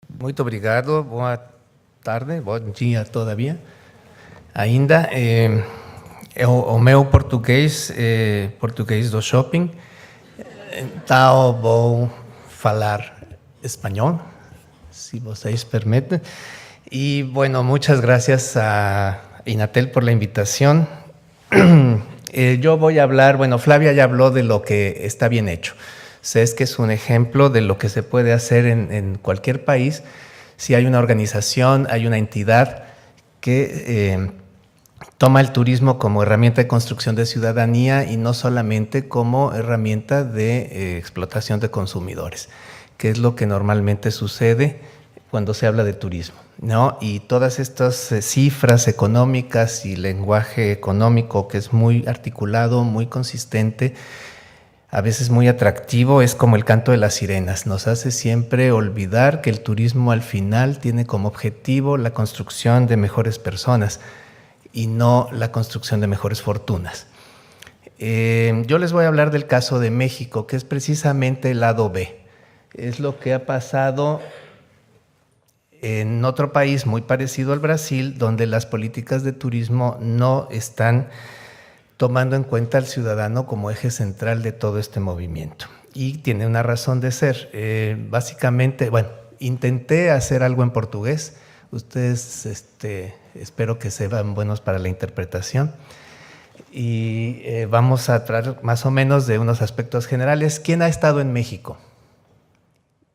Muito obrigado, boa tarde, bom dia todavía. Ainda, o meu português, português do shopping, então vou falar espanhol, si vocês permiten. Y bueno, muchas gracias a Inatel por la invitación. Yo voy a hablar, bueno, Flavia ya habló de lo que está bien hecho. Es que es un ejemplo de lo que se puede hacer en cualquier país si hay una organización, hay una entidad que toma el turismo como herramienta de construcción de ciudadanía y no solamente como herramienta de explotación de consumidores, que es lo que normalmente sucede cuando se habla de turismo, ¿no? Y todas estas cifras económicas y lenguaje económico que es muy articulado, muy consistente, a veces muy atractivo, es como el canto de las sirenas. Nos hace siempre olvidar que el turismo al final tiene como objetivo la construcción de mejores personas y no la construcción de mejores fortunas. Yo les voy a hablar del caso de México, que es precisamente el lado B. Es lo que ha pasado en otro país muy parecido al Brasil, donde las políticas de turismo no están tomando en cuenta al ciudadano como eje central de todo este movimiento. Y tiene una razón de ser. Básicamente, bueno, intenté hacer algo en portugués. Ustedes espero que sean buenos para la interpretación. Y vamos a tratar más o menos de unos aspectos generales. ¿Quién ha estado en México?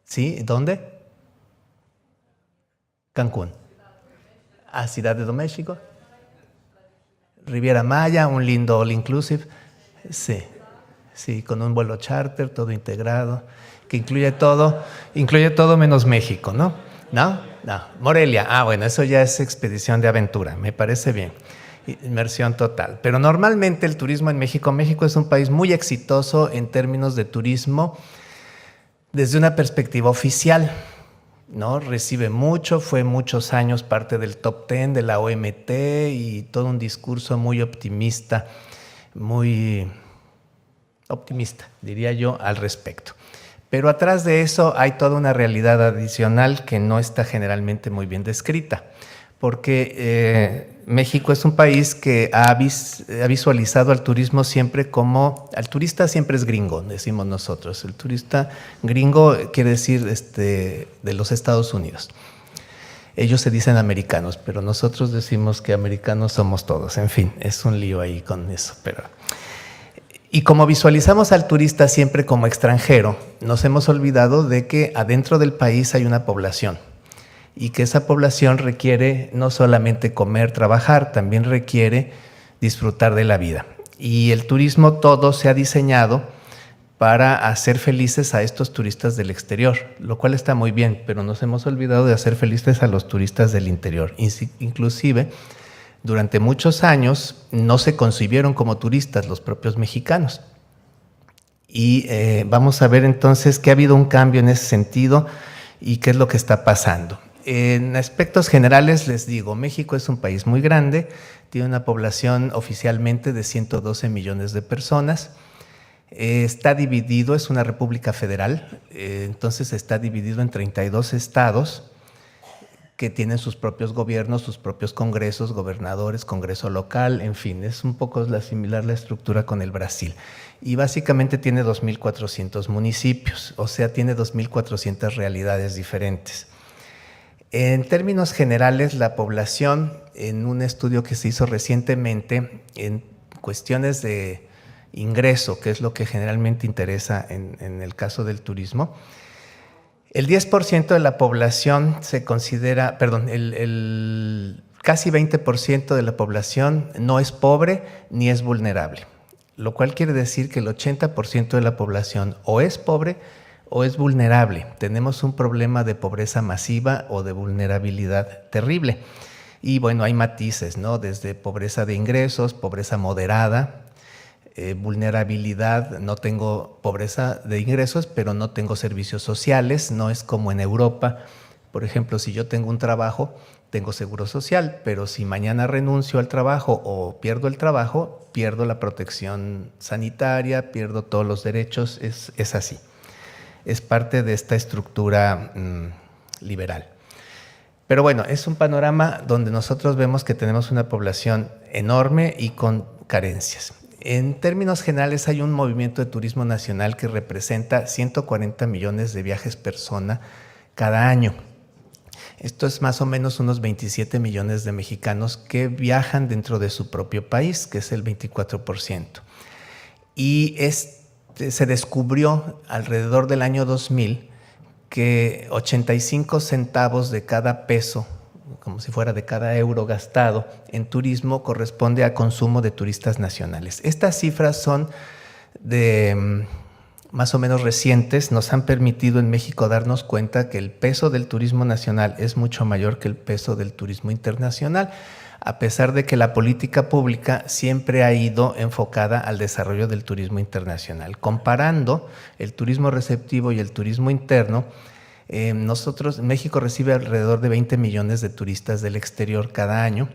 ¿Sí? ¿Dónde? Cancún. ¿A Ciudad de México? Riviera Maya, un lindo all inclusive, sí, sí, con un vuelo charter, todo integrado, que incluye todo menos México, ¿no? ¿No? No. Morelia, bueno, eso ya es expedición de aventura, me parece bien, inmersión total. Pero normalmente el turismo en México es un país muy exitoso en términos de turismo desde una perspectiva oficial, ¿no? Recibe mucho, fue muchos años parte del top 10 de la OMT y todo un discurso muy optimista, diría yo, al respecto. Pero atrás de eso hay toda una realidad adicional que no está generalmente muy bien descrita, porque México es un país que ha visualizado al turismo siempre como, al turista siempre es gringo, decimos nosotros. El turista gringo quiere decir de los Estados Unidos. Ellos se dicen americanos, pero nosotros decimos que americanos somos todos. En fin, es un lío ahí con eso. Y como visualizamos al turista siempre como extranjero, nos hemos olvidado de que adentro del país hay una población y que esa población requiere no solamente comer, trabajar, también requiere disfrutar de la vida. Y el turismo todo se ha diseñado para hacer felices a estos turistas del exterior, lo cual está muy bien, pero nos hemos olvidado de hacer felices a los turistas del interior. Inclusive, durante muchos años no se concibieron como turistas los propios mexicanos. Y vamos a ver entonces que ha habido un cambio en ese sentido y qué es lo que está pasando. En aspectos generales les digo, México es un país muy grande, tiene una población oficialmente de 112 millones de personas, está dividido, es una república federal, entonces está dividido en 32 estados que tienen sus propios gobiernos, sus propios congresos, gobernadores, congreso local, en fin, es un poco similar la estructura con el Brasil. Y básicamente tiene 2.400 municipios, o sea, tiene 2.400 realidades diferentes. En términos generales, la población, en un estudio que se hizo recientemente, en cuestiones de ingreso, que es lo que generalmente interesa en el caso del turismo, el 10% de la población se considera, perdón, casi 20% de la población no es pobre ni es vulnerable, lo cual quiere decir que el 80% de la población o es pobre o es vulnerable. Tenemos un problema de pobreza masiva o de vulnerabilidad terrible. Y bueno, hay matices, ¿no? Desde pobreza de ingresos, pobreza moderada, vulnerabilidad, no tengo pobreza de ingresos, pero no tengo servicios sociales, no es como en Europa. Por ejemplo, si yo tengo un trabajo, tengo seguro social, pero si mañana renuncio al trabajo o pierdo el trabajo, pierdo la protección sanitaria, pierdo todos los derechos, es así. Es parte de esta estructura liberal. Pero bueno, es un panorama donde nosotros vemos que tenemos una población enorme y con carencias. En términos generales hay un movimiento de turismo nacional que representa 140 millones de viajes persona cada año. Esto es más o menos unos 27 millones de mexicanos que viajan dentro de su propio país, que es el 24%. Y se descubrió alrededor del año 2000 que 85 centavos de cada peso, como si fuera de cada euro gastado en turismo, corresponde a consumo de turistas nacionales. Estas cifras son de más o menos recientes, nos han permitido en México darnos cuenta que el peso del turismo nacional es mucho mayor que el peso del turismo internacional, a pesar de que la política pública siempre ha ido enfocada al desarrollo del turismo internacional. Comparando el turismo receptivo y el turismo interno, México recibe alrededor de 20 millones de turistas del exterior cada año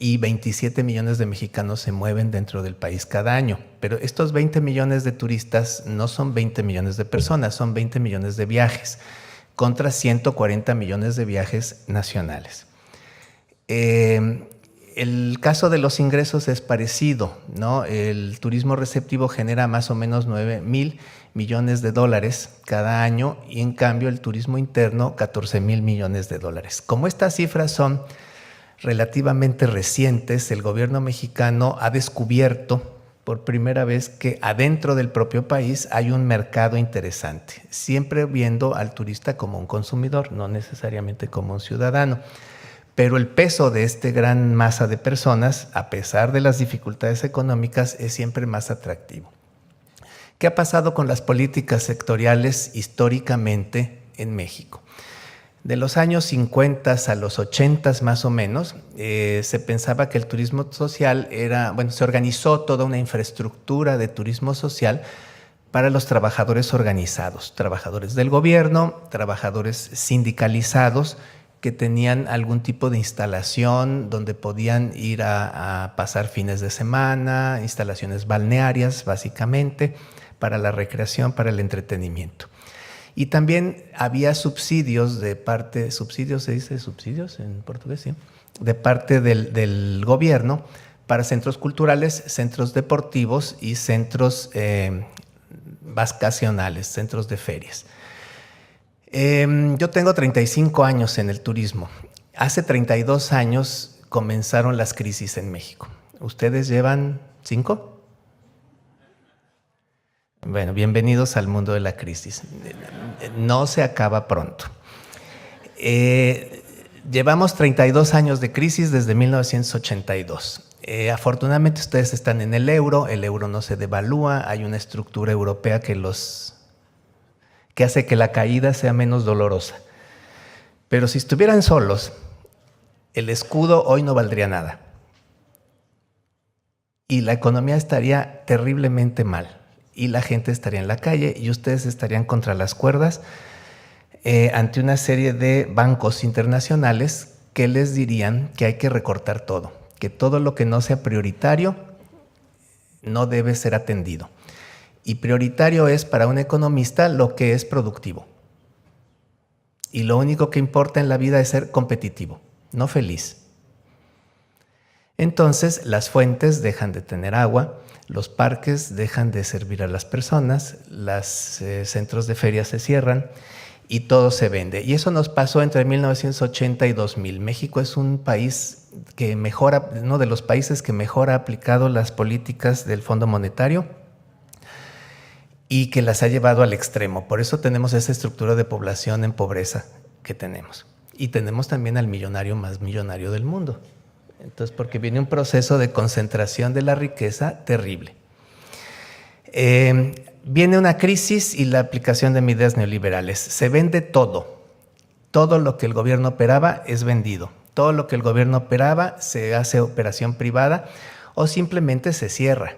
y 27 millones de mexicanos se mueven dentro del país cada año. Pero estos 20 millones de turistas no son 20 millones de personas, son 20 millones de viajes, contra 140 millones de viajes nacionales. El caso de los ingresos es parecido, ¿no? El turismo receptivo genera más o menos 9,000 millones de dólares cada año y en cambio el turismo interno 14,000 millones de dólares. Como estas cifras son relativamente recientes, el gobierno mexicano ha descubierto por primera vez que adentro del propio país hay un mercado interesante, siempre viendo al turista como un consumidor, no necesariamente como un ciudadano. Pero el peso de esta gran masa de personas, a pesar de las dificultades económicas, es siempre más atractivo. ¿Qué ha pasado con las políticas sectoriales históricamente en México? De los años 50 a los 80 más o menos, se pensaba que el turismo social se organizó toda una infraestructura de turismo social para los trabajadores organizados, trabajadores del gobierno, trabajadores sindicalizados, que tenían algún tipo de instalación donde podían ir a pasar fines de semana, instalaciones balnearias básicamente, para la recreación, para el entretenimiento. Y también había subsidios ¿se dice subsidios en portugués? Sí, de parte del gobierno para centros culturales, centros deportivos y centros vacacionales, centros de ferias. Yo tengo 35 años en el turismo. Hace 32 años comenzaron las crisis en México. ¿Ustedes llevan 5? Bueno, bienvenidos al mundo de la crisis. No se acaba pronto. Llevamos 32 años de crisis desde 1982. Afortunadamente ustedes están en el euro no se devalúa, hay una estructura europea que hace que la caída sea menos dolorosa. Pero si estuvieran solos, el escudo hoy no valdría nada. Y la economía estaría terriblemente mal. Y la gente estaría en la calle y ustedes estarían contra las cuerdas ante una serie de bancos internacionales que les dirían que hay que recortar todo, que todo lo que no sea prioritario no debe ser atendido. Y prioritario es para un economista lo que es productivo. Y lo único que importa en la vida es ser competitivo, no feliz. Entonces las fuentes dejan de tener agua, los parques dejan de servir a las personas, los centros de ferias se cierran y todo se vende. Y eso nos pasó entre 1980 y 2000. México es un país que mejora, uno de los países que mejor ha aplicado las políticas del Fondo Monetario y que las ha llevado al extremo. Por eso tenemos esa estructura de población en pobreza que tenemos. Y tenemos también al millonario más millonario del mundo. Entonces, porque viene un proceso de concentración de la riqueza terrible. Viene una crisis y la aplicación de medidas neoliberales. Se vende todo. Todo lo que el gobierno operaba es vendido. Todo lo que el gobierno operaba se hace operación privada o simplemente se cierra.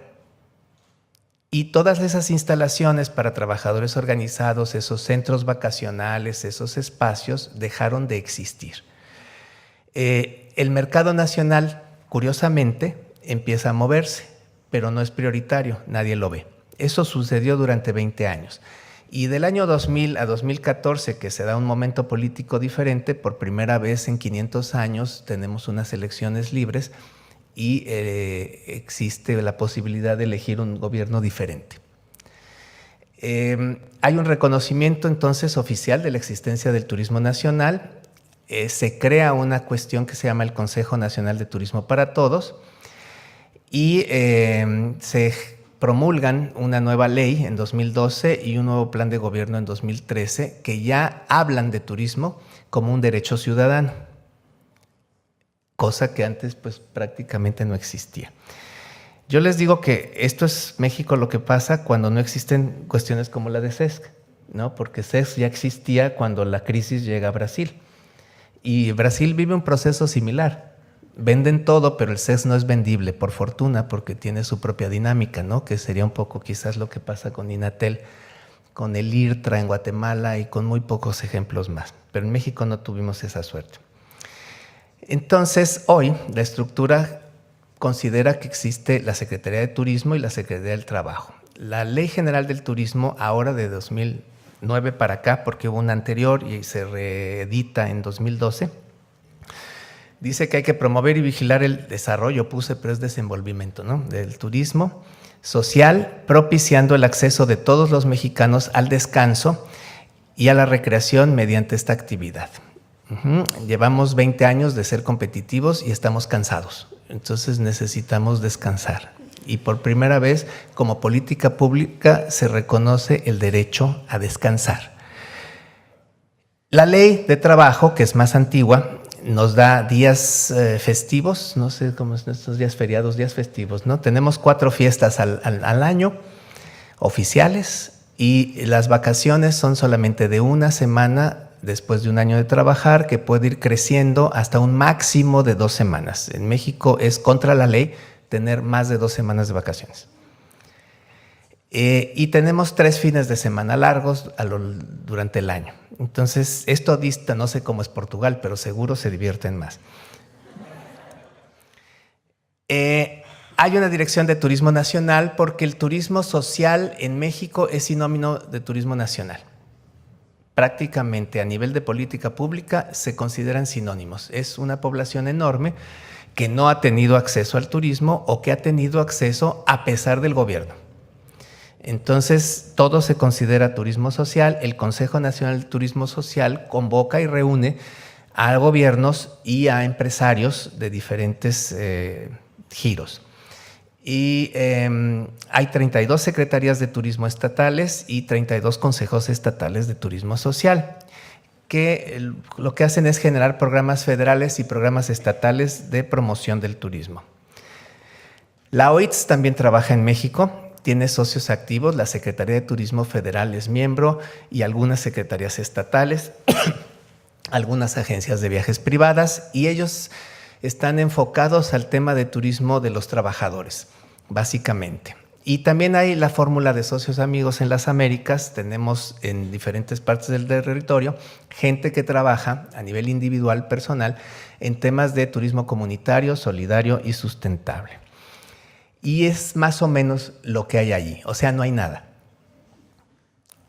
Y todas esas instalaciones para trabajadores organizados, esos centros vacacionales, esos espacios, dejaron de existir. El mercado nacional, curiosamente, empieza a moverse, pero no es prioritario, nadie lo ve. Eso sucedió durante 20 años. Y del año 2000 a 2014, que se da un momento político diferente, por primera vez en 500 años tenemos unas elecciones libres y existe la posibilidad de elegir un gobierno diferente. Hay un reconocimiento entonces oficial de la existencia del turismo nacional. Se crea una cuestión que se llama el Consejo Nacional de Turismo para Todos y se promulgan una nueva ley en 2012 y un nuevo plan de gobierno en 2013 que ya hablan de turismo como un derecho ciudadano, cosa que antes pues prácticamente no existía. Yo les digo que esto es México lo que pasa cuando no existen cuestiones como la de CESC, ¿no? Porque CESC ya existía cuando la crisis llega a Brasil y Brasil vive un proceso similar. Venden todo, pero el CES no es vendible, por fortuna, porque tiene su propia dinámica, ¿no? Que sería un poco quizás lo que pasa con Inatel, con el IRTRA en Guatemala y con muy pocos ejemplos más. Pero en México no tuvimos esa suerte. Entonces, hoy la estructura considera que existe la Secretaría de Turismo y la Secretaría del Trabajo. La Ley General del Turismo, ahora de 2009 para acá, porque hubo una anterior y se reedita en 2012, dice que hay que promover y vigilar el desarrollo, pero es desenvolvimiento, ¿no?, del turismo social, propiciando el acceso de todos los mexicanos al descanso y a la recreación mediante esta actividad. Llevamos 20 años de ser competitivos y estamos cansados, entonces necesitamos descansar. Y por primera vez, como política pública, se reconoce el derecho a descansar. La ley de trabajo, que es más antigua, nos da días festivos, no sé cómo son estos días feriados, días festivos, ¿no? Tenemos 4 fiestas al año oficiales y las vacaciones son solamente de una semana después de un año de trabajar, que puede ir creciendo hasta un máximo de 2 semanas. En México es contra la ley tener más de 2 semanas de vacaciones. Y tenemos 3 fines de semana largos durante el año. Entonces, esto dista, no sé cómo es Portugal, pero seguro se divierten más. Hay una dirección de turismo nacional porque el turismo social en México es sinónimo de turismo nacional. Prácticamente a nivel de política pública se consideran sinónimos. Es una población enorme que no ha tenido acceso al turismo o que ha tenido acceso a pesar del gobierno. Entonces, todo se considera turismo social. El Consejo Nacional de Turismo Social convoca y reúne a gobiernos y a empresarios de diferentes giros. Y hay 32 secretarías de turismo estatales y 32 consejos estatales de turismo social, que lo que hacen es generar programas federales y programas estatales de promoción del turismo. La OITS también trabaja en México. Tiene socios activos, la Secretaría de Turismo Federal es miembro y algunas secretarías estatales, algunas agencias de viajes privadas, y ellos están enfocados al tema de turismo de los trabajadores, básicamente. Y también hay la fórmula de socios amigos en las Américas. Tenemos en diferentes partes del territorio gente que trabaja a nivel individual, personal, en temas de turismo comunitario, solidario y sustentable. Y es más o menos lo que hay allí, o sea, no hay nada.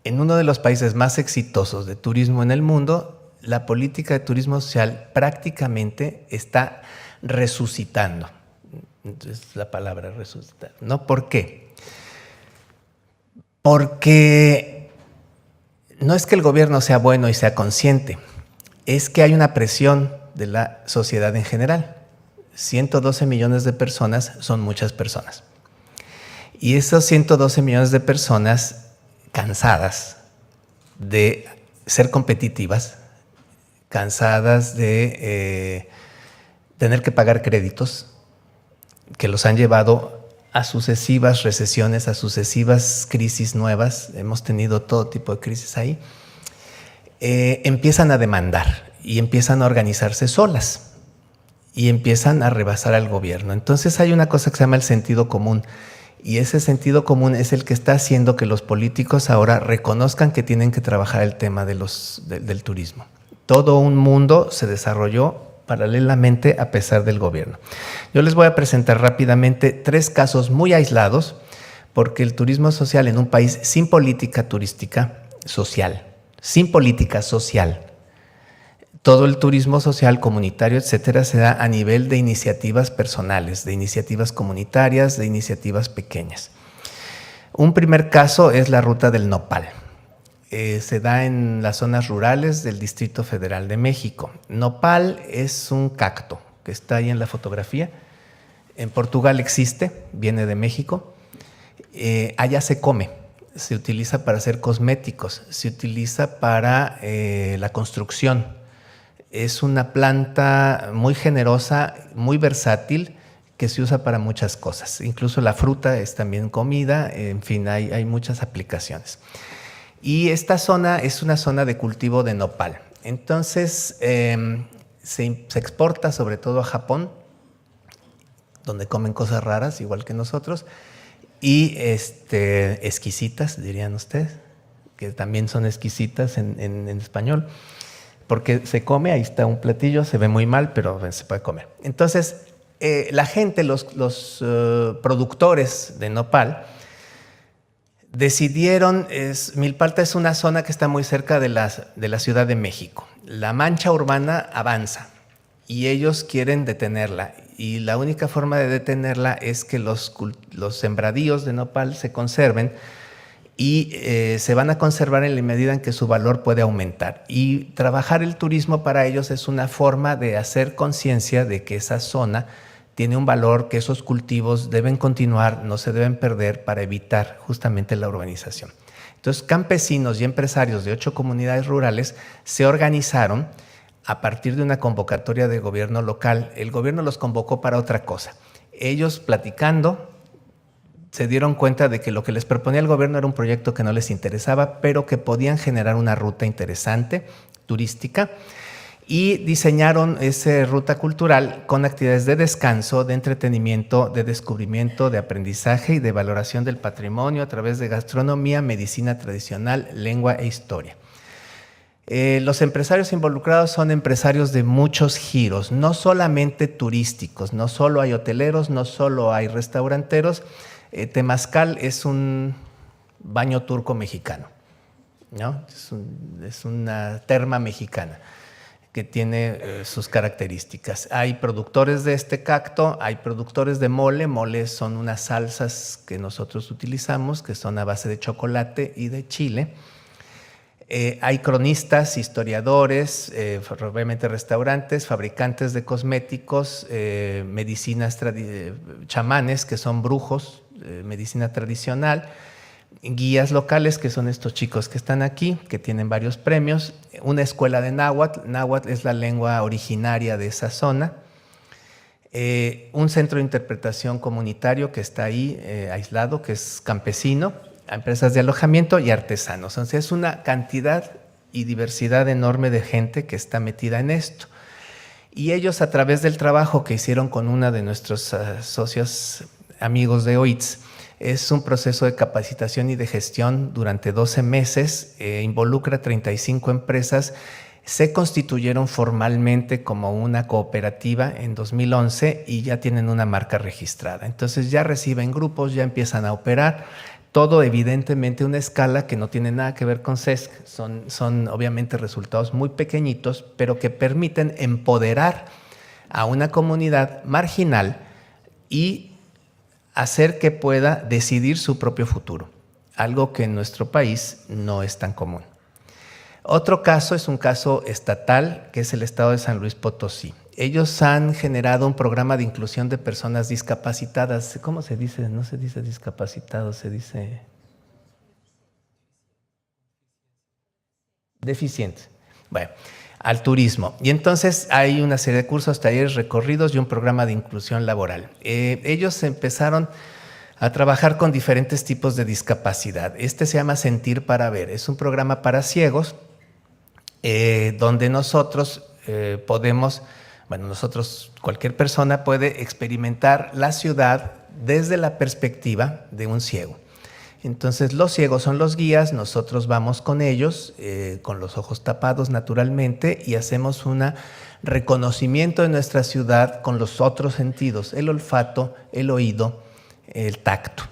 En uno de los países más exitosos de turismo en el mundo, la política de turismo social prácticamente está resucitando. Es la palabra resucitar, ¿no? ¿Por qué? Porque no es que el gobierno sea bueno y sea consciente, es que hay una presión de la sociedad en general. 112 millones de personas son muchas personas. Y esos 112 millones de personas cansadas de ser competitivas, cansadas de tener que pagar créditos que los han llevado a sucesivas recesiones, a sucesivas crisis nuevas. Hemos tenido todo tipo de crisis ahí. Empiezan a demandar y empiezan a organizarse solas. Y empiezan a rebasar al gobierno. Entonces hay una cosa que se llama el sentido común, y ese sentido común es el que está haciendo que los políticos ahora reconozcan que tienen que trabajar el tema del turismo. Todo un mundo se desarrolló paralelamente a pesar del gobierno. Yo les voy a presentar rápidamente 3 casos muy aislados, porque el turismo social en un país sin política turística social, sin política social. Todo el turismo social, comunitario, etcétera, se da a nivel de iniciativas personales, de iniciativas comunitarias, de iniciativas pequeñas. Un primer caso es la Ruta del Nopal. Se da en las zonas rurales del Distrito Federal de México. Nopal es un cacto que está ahí en la fotografía. En Portugal existe, viene de México. Allá se come, se utiliza para hacer cosméticos, se utiliza para la construcción. Es una planta muy generosa, muy versátil, que se usa para muchas cosas. Incluso la fruta es también comida, en fin, hay muchas aplicaciones. Y esta zona es una zona de cultivo de nopal. Entonces, se exporta sobre todo a Japón, donde comen cosas raras, igual que nosotros, y exquisitas, dirían ustedes, que también son exquisitas en español. Porque se come, ahí está un platillo, se ve muy mal, pero se puede comer. Entonces, la gente, los productores de nopal, decidieron, Milpalta es una zona que está muy cerca de la Ciudad de México. La mancha urbana avanza y ellos quieren detenerla. Y la única forma de detenerla es que los sembradíos de nopal se conserven, y se van a conservar en la medida en que su valor puede aumentar. Y trabajar el turismo para ellos es una forma de hacer conciencia de que esa zona tiene un valor, que esos cultivos deben continuar, no se deben perder para evitar justamente la urbanización. Entonces, campesinos y empresarios de 8 comunidades rurales se organizaron a partir de una convocatoria de gobierno local. El gobierno los convocó para otra cosa. Ellos, platicando, se dieron cuenta de que lo que les proponía el gobierno era un proyecto que no les interesaba, pero que podían generar una ruta interesante, turística, y diseñaron esa ruta cultural con actividades de descanso, de entretenimiento, de descubrimiento, de aprendizaje y de valoración del patrimonio a través de gastronomía, medicina tradicional, lengua e historia. Los empresarios involucrados son empresarios de muchos giros, no solamente turísticos, no solo hay hoteleros, no solo hay restauranteros. Temazcal es un baño turco mexicano, ¿no? Es una terma mexicana que tiene sus características. Hay productores de este cacto, hay productores de mole. Mole son unas salsas que nosotros utilizamos, que son a base de chocolate y de chile. Hay cronistas, historiadores, obviamente restaurantes, fabricantes de cosméticos, medicinas, chamanes, que son brujos, medicina tradicional, guías locales, que son estos chicos que están aquí, que tienen varios premios, una escuela de náhuatl. Náhuatl es la lengua originaria de esa zona, un centro de interpretación comunitario que está ahí aislado, que es campesino, empresas de alojamiento y artesanos. Entonces, es una cantidad y diversidad enorme de gente que está metida en esto. Y ellos, a través del trabajo que hicieron con una de nuestros socios amigos de OITS, es un proceso de capacitación y de gestión durante 12 meses, involucra 35 empresas, se constituyeron formalmente como una cooperativa en 2011 y ya tienen una marca registrada. Entonces ya reciben grupos, ya empiezan a operar. Todo evidentemente una escala que no tiene nada que ver con CESC, son obviamente resultados muy pequeñitos, pero que permiten empoderar a una comunidad marginal y hacer que pueda decidir su propio futuro, algo que en nuestro país no es tan común. Otro caso es un caso estatal, que es el estado de San Luis Potosí. Ellos han generado un programa de inclusión de personas discapacitadas. ¿Cómo se dice? No se dice discapacitados, se dice deficientes. Bueno, al turismo. Y entonces hay una serie de cursos, talleres, recorridos y un programa de inclusión laboral. Ellos empezaron a trabajar con diferentes tipos de discapacidad. Este se llama Sentir para Ver. Es un programa para ciegos donde nosotros podemos... Bueno, cualquier persona puede experimentar la ciudad desde la perspectiva de un ciego. Entonces, los ciegos son los guías, nosotros vamos con ellos, con los ojos tapados naturalmente, y hacemos un reconocimiento de nuestra ciudad con los otros sentidos, el olfato, el oído, el tacto.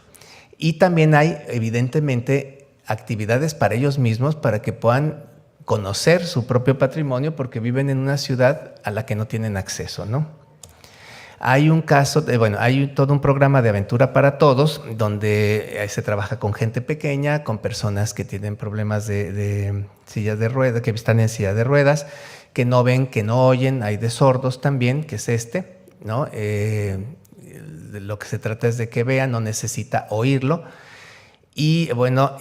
Y también hay, evidentemente, actividades para ellos mismos, para que puedan conocer su propio patrimonio, porque viven en una ciudad a la que no tienen acceso, ¿no? Hay un caso, hay todo un programa de Aventura para Todos, donde se trabaja con gente pequeña, con personas que tienen problemas de sillas de ruedas, que están en silla de ruedas, que no ven, que no oyen, hay de sordos también, que es ¿no? Lo que se trata es de que vean, no necesita oírlo. Y bueno,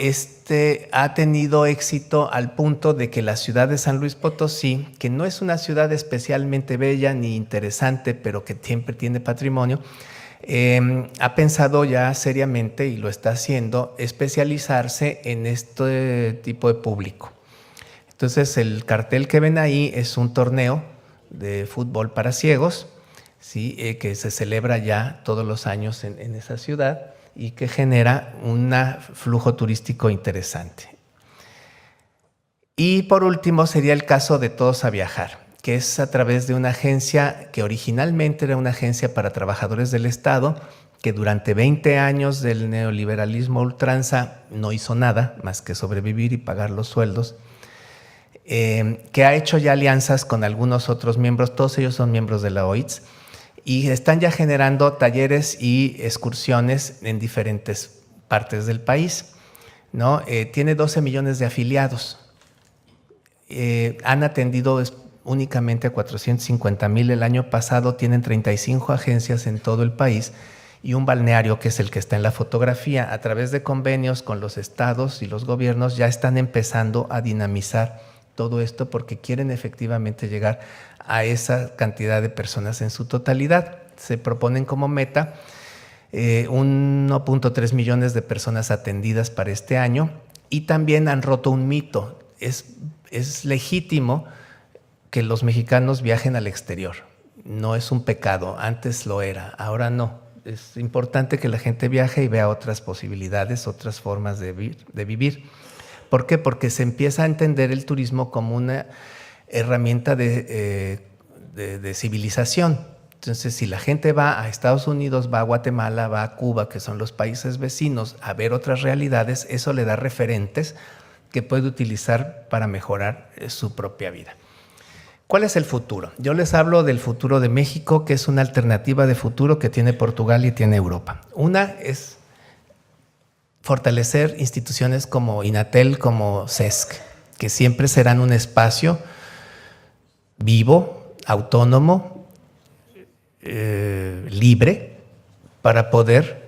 ha tenido éxito al punto de que la ciudad de San Luis Potosí, que no es una ciudad especialmente bella ni interesante, pero que siempre tiene patrimonio, ha pensado ya seriamente, y lo está haciendo, especializarse en este tipo de público. Entonces, el cartel que ven ahí es un torneo de fútbol para ciegos, ¿sí? Que se celebra ya todos los años en esa ciudad, y que genera un flujo turístico interesante. Y por último sería el caso de Todos a Viajar, que es a través de una agencia que originalmente era una agencia para trabajadores del Estado, que durante 20 años del neoliberalismo ultranza no hizo nada más que sobrevivir y pagar los sueldos, que ha hecho ya alianzas con algunos otros miembros, todos ellos son miembros de la OITS, y están ya generando talleres y excursiones en diferentes partes del país, ¿no? Tiene 12 millones de afiliados. Han atendido únicamente a 450,000 el año pasado, tienen 35 agencias en todo el país y un balneario que es el que está en la fotografía. A través de convenios con los estados y los gobiernos ya están empezando a dinamizar todo esto, porque quieren efectivamente llegar a esa cantidad de personas en su totalidad. Se proponen como meta 1.3 millones de personas atendidas para este año, y también han roto un mito. Es legítimo que los mexicanos viajen al exterior. No es un pecado, antes lo era, ahora no. Es importante que la gente viaje y vea otras posibilidades, otras formas de vivir. ¿Por qué? Porque se empieza a entender el turismo como una herramienta de civilización. Entonces, si la gente va a Estados Unidos, va a Guatemala, va a Cuba, que son los países vecinos, a ver otras realidades, eso le da referentes que puede utilizar para mejorar su propia vida. ¿Cuál es el futuro? Yo les hablo del futuro de México, que es una alternativa de futuro que tiene Portugal y tiene Europa. Una es fortalecer instituciones como INATEL, como CESC, que siempre serán un espacio vivo, autónomo, libre, para poder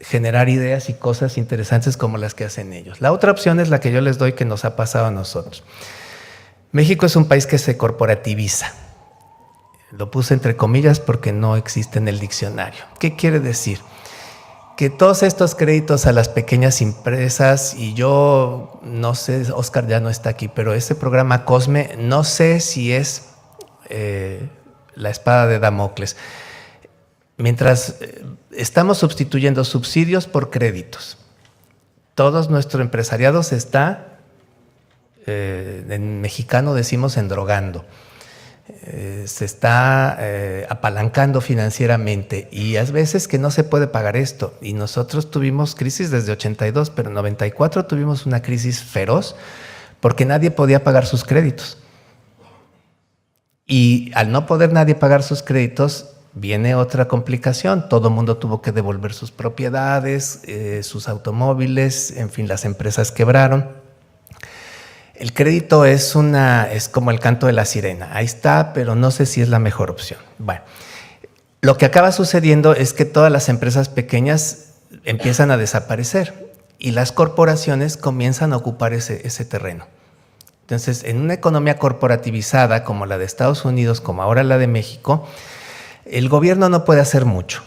generar ideas y cosas interesantes como las que hacen ellos. La otra opción es la que yo les doy, que nos ha pasado a nosotros. México es un país que se corporativiza. Lo puse entre comillas porque no existe en el diccionario. ¿Qué quiere decir? Que todos estos créditos a las pequeñas empresas, y yo no sé, Oscar ya no está aquí, pero ese programa COSME, no sé si es la espada de Damocles. Mientras estamos sustituyendo subsidios por créditos, todo nuestro empresariado se está, en mexicano decimos, endrogando. Se está apalancando financieramente, y a veces que no se puede pagar esto. Y nosotros tuvimos crisis desde 82, pero en 94 tuvimos una crisis feroz porque nadie podía pagar sus créditos. Y al no poder nadie pagar sus créditos, viene otra complicación. Todo el mundo tuvo que devolver sus propiedades, sus automóviles, en fin, las empresas quebraron. El crédito es como el canto de la sirena. Ahí está, pero no sé si es la mejor opción. Bueno, lo que acaba sucediendo es que todas las empresas pequeñas empiezan a desaparecer y las corporaciones comienzan a ocupar ese terreno. Entonces, en una economía corporativizada como la de Estados Unidos, como ahora la de México, el gobierno no puede hacer mucho.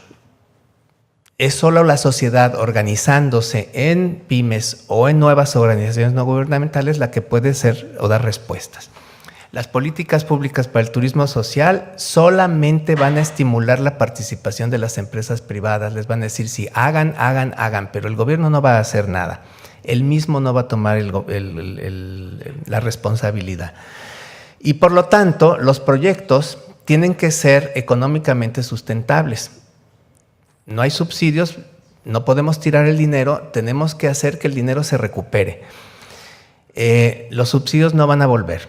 Es solo la sociedad organizándose en pymes o en nuevas organizaciones no gubernamentales la que puede ser o dar respuestas. Las políticas públicas para el turismo social solamente van a estimular la participación de las empresas privadas. Les van a decir, sí, hagan, pero el gobierno no va a hacer nada. Él mismo no va a tomar la responsabilidad. Y por lo tanto, los proyectos tienen que ser económicamente sustentables. No hay subsidios, no podemos tirar el dinero, tenemos que hacer que el dinero se recupere. Los subsidios no van a volver.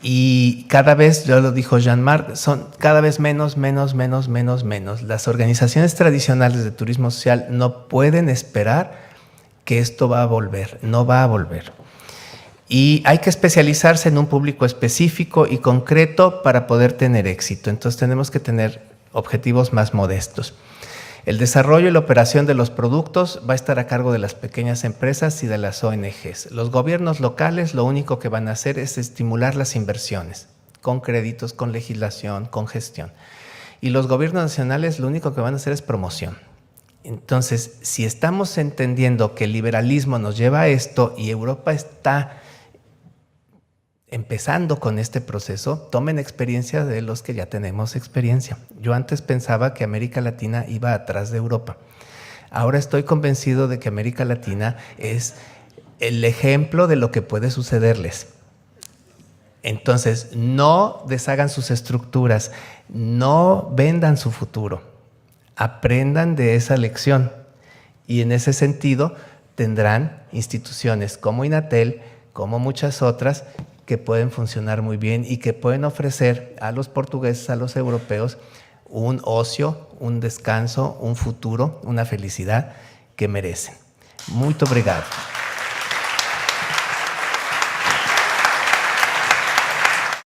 Y cada vez, ya lo dijo Jean-Marc, son cada vez menos. Las organizaciones tradicionales de turismo social no pueden esperar que esto va a volver, no va a volver. Y hay que especializarse en un público específico y concreto para poder tener éxito. Entonces tenemos que tener objetivos más modestos. El desarrollo y la operación de los productos va a estar a cargo de las pequeñas empresas y de las ONGs. Los gobiernos locales lo único que van a hacer es estimular las inversiones, con créditos, con legislación, con gestión. Y los gobiernos nacionales lo único que van a hacer es promoción. Entonces, si estamos entendiendo que el liberalismo nos lleva a esto y Europa está empezando con este proceso, tomen experiencia de los que ya tenemos experiencia. Yo antes pensaba que América Latina iba atrás de Europa. Ahora estoy convencido de que América Latina es el ejemplo de lo que puede sucederles. Entonces, no deshagan sus estructuras, no vendan su futuro, aprendan de esa lección. Y en ese sentido, tendrán instituciones como INATEL, como muchas otras, que pueden funcionar muy bien y que pueden ofrecer a los portugueses, a los europeos, un ocio, un descanso, un futuro, una felicidad que merecen. Muito obrigado.